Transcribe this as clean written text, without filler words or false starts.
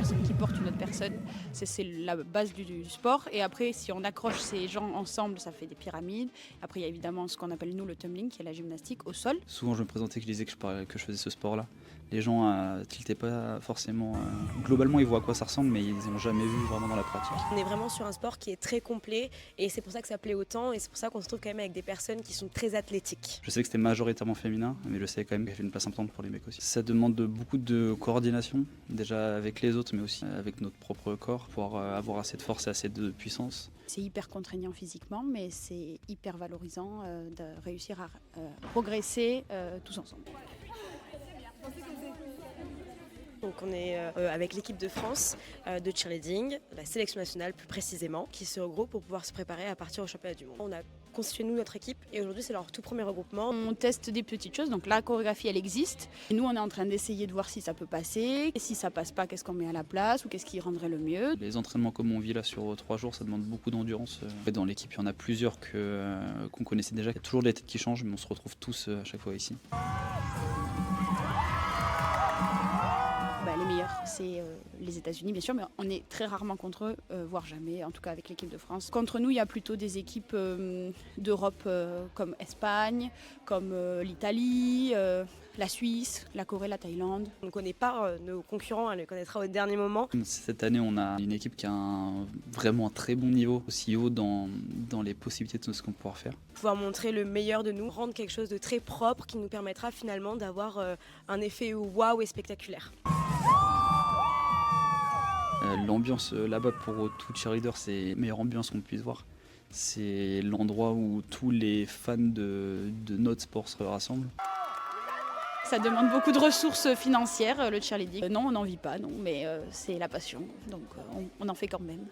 personne qui porte une autre personne. C'est la base du sport. Et après, si on accroche ces gens ensemble, ça fait des pyramides. Après, il y a évidemment ce qu'on appelle nous le tumbling, qui est la gymnastique au sol. Souvent, je me présentais, que je disais que je faisais ce sport-là. Les gens tiltaient pas forcément. Globalement, ils voient à quoi ça ressemble, mais ils n'ont jamais vu vraiment dans la pratique. On est vraiment sur un sport qui est très complet et c'est pour ça que ça plaît autant et c'est pour ça qu'on se trouve quand même avec des personnes qui sont très athlétiques. Je sais que c'était majoritairement féminin, mais je sais quand même qu'il y avait une place importante pour les mecs aussi. Ça demande beaucoup de coordination, déjà avec les autres, mais aussi avec notre propre corps, pour avoir assez de force et assez de puissance. C'est hyper contraignant physiquement, mais c'est hyper valorisant de réussir à progresser tous ensemble. Donc on est avec l'équipe de France de cheerleading, la sélection nationale plus précisément, qui se regroupe pour pouvoir se préparer à partir au championnat du monde. On a constitué nous notre équipe et aujourd'hui c'est leur tout premier regroupement. On teste des petites choses, donc la chorégraphie elle existe. Et nous on est en train d'essayer de voir si ça peut passer. Et si ça passe pas, qu'est-ce qu'on met à la place ou qu'est-ce qui rendrait le mieux. Les entraînements comme on vit là sur 3 jours, ça demande beaucoup d'endurance. Dans l'équipe, il y en a plusieurs qu'on connaissait déjà. Il y a toujours des têtes qui changent, mais on se retrouve tous à chaque fois ici. Les meilleurs, c'est les États-Unis bien sûr, mais on est très rarement contre eux, voire jamais, en tout cas avec l'équipe de France. Contre nous, il y a plutôt des équipes d'Europe comme Espagne, comme l'Italie, la Suisse, la Corée, la Thaïlande. On ne connaît pas nos concurrents, elle les connaîtra au dernier moment. Cette année, on a une équipe qui a vraiment un très bon niveau, aussi haut dans les possibilités de ce qu'on peut pouvoir faire. Pouvoir montrer le meilleur de nous, rendre quelque chose de très propre qui nous permettra finalement d'avoir un effet waouh et spectaculaire. L'ambiance là-bas pour tout cheerleader, c'est la meilleure ambiance qu'on puisse voir. C'est l'endroit où tous les fans de notre sport se rassemblent. Ça demande beaucoup de ressources financières, le cheerleading. Non, on n'en vit pas, non, mais c'est la passion, donc on en fait quand même.